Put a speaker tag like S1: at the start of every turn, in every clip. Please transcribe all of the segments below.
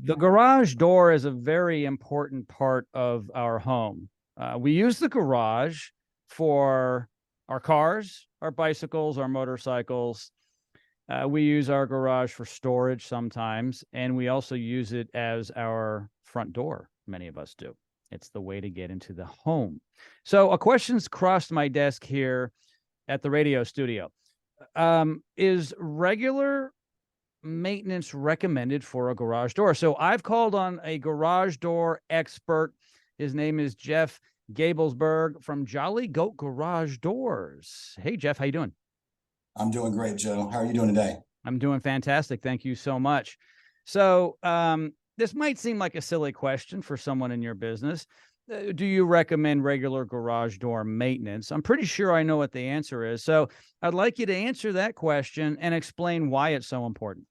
S1: The garage door is a very important part of our home. We use the garage for our cars, our bicycles, our motorcycles. We use our garage for storage sometimes, and we also use it as our front door. Many of us do. It's the way to get into the home. So a question's crossed my desk here at the radio studio. Is regular maintenance recommended for a garage door? So I've called on a garage door expert. His name is Jeff Gabelsberg from Jolly Goat Garage Doors. Hey, Jeff, how you doing?
S2: I'm doing great, Joe. How are you doing today?
S1: I'm doing fantastic. Thank you so much. So this might seem like a silly question for someone in your business. Do you recommend regular garage door maintenance? I'm pretty sure I know what the answer is. So I'd like you to answer that question and explain why it's so important.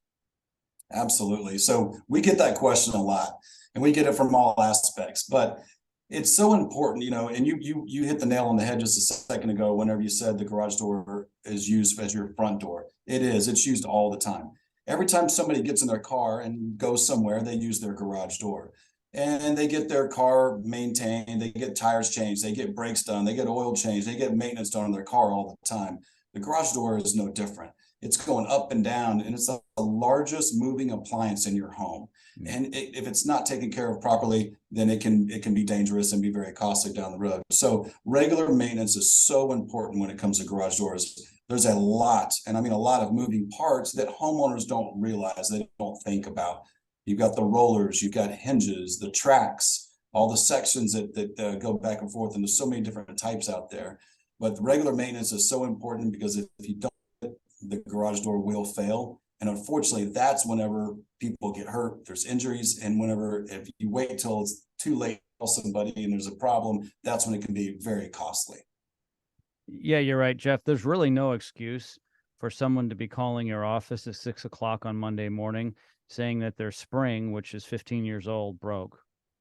S2: Absolutely. So we get that question a lot, and we get it from all aspects, but it's so important, and you hit the nail on the head just a second ago whenever you said the garage door is used as your front door. It's used all the time. Every time somebody gets in their car and goes somewhere, they use their garage door. And they get their car maintained, they get tires changed, they get brakes done, they get oil changed, they get maintenance done on their car all the time. The garage door is no different. It's going up and down, and it's the largest moving appliance in your home. And if it's not taken care of properly, then it can be dangerous and be very costly down the road. So regular maintenance is so important when it comes to garage doors. There's a lot, and I mean a lot of moving parts that homeowners don't realize, they don't think about. You've got the rollers, you've got hinges, the tracks, all the sections that go back and forth, and there's so many different types out there. But the regular maintenance is so important, because if you don't, the garage door will fail. And unfortunately, that's whenever people get hurt, there's injuries. And if you wait until it's too late to tell somebody and there's a problem, that's when it can be very costly.
S1: Yeah, you're right, Jeff. There's really no excuse for someone to be calling your office at 6 o'clock on Monday morning saying that their spring, which is 15 years old, broke.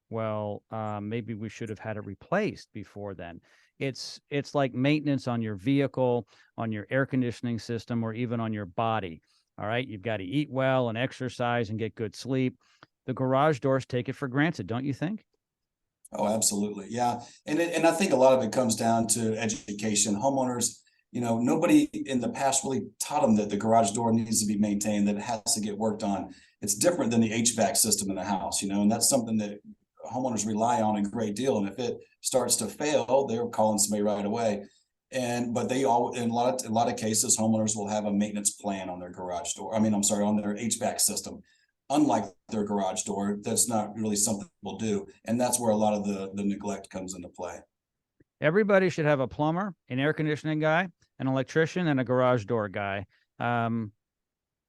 S1: Well, maybe we should have had it replaced before then. It's like maintenance on your vehicle, on your air conditioning system, or even on your body. All right, you've got to eat well and exercise and get good sleep. The garage doors take it for granted, don't you think?
S2: Oh, absolutely. Yeah. And I think a lot of it comes down to education. Homeowners, nobody in the past really taught them that the garage door needs to be maintained, that it has to get worked on. It's different than the HVAC system in the house, and that's something that homeowners rely on a great deal. And if it starts to fail, they're calling somebody right away. But they all, in a lot of cases, homeowners will have a maintenance plan on their garage door. On their HVAC system. Unlike their garage door, that's not really something people do. And that's where a lot of the neglect comes into play.
S1: Everybody should have a plumber, an air conditioning guy, an electrician, and a garage door guy.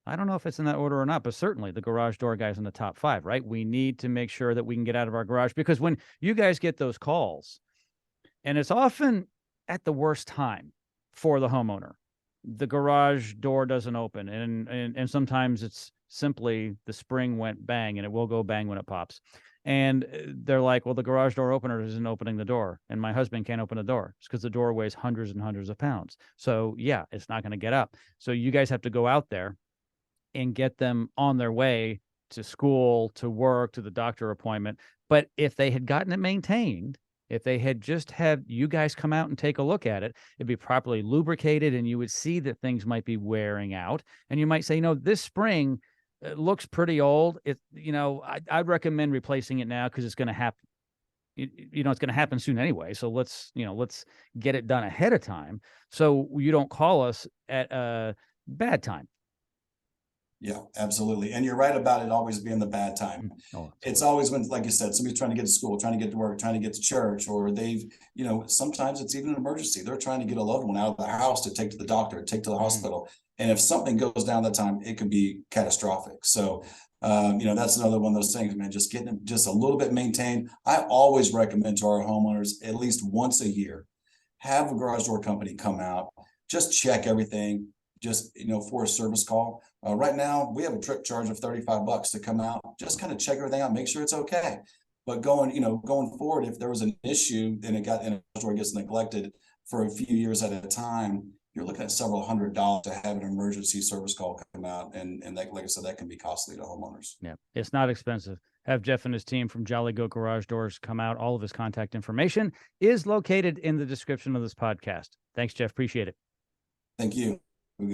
S1: I don't know if it's in that order or not, but certainly the garage door guy's in the top 5, right? We need to make sure that we can get out of our garage, because when you guys get those calls, and it's often at the worst time for the homeowner, the garage door doesn't open, and sometimes it's simply the spring went bang, and it will go bang when it pops. And they're like, well, the garage door opener isn't opening the door, and my husband can't open the door. It's because the door weighs hundreds and hundreds of pounds. So yeah, it's not going to get up. So you guys have to go out there and get them on their way to school, to work, to the doctor appointment. But if they had gotten it maintained, if they had just had you guys come out and take a look at it, it'd be properly lubricated, and you would see that things might be wearing out. And you might say, this spring looks pretty old. I'd recommend replacing it now, because it's going to happen. It's going to happen soon anyway. So let's get it done ahead of time, so you don't call us at a bad time.
S2: Yeah, absolutely. And you're right about it always being the bad time. It's always when, like you said, somebody's trying to get to school, trying to get to work, trying to get to church, or sometimes it's even an emergency. They're trying to get a loved one out of the house to take to the doctor, take to the hospital. And if something goes down that time, it can be catastrophic. So, that's another one of those things, man, just getting them just a little bit maintained. I always recommend to our homeowners at least once a year, have a garage door company come out, just check everything, just, for a service call. Right now, we have a trip charge of $35 to come out, just kind of check everything out, make sure it's okay. But going forward, if there was an issue and a door gets neglected for a few years at a time, you're looking at several $100s to have an emergency service call come out. And that, like I said, that can be costly to homeowners.
S1: Yeah, it's not expensive. have Jeff and his team from Jolly Goat Garage Doors come out. All of his contact information is located in the description of this podcast. Thanks, Jeff. Appreciate it.
S2: Thank you.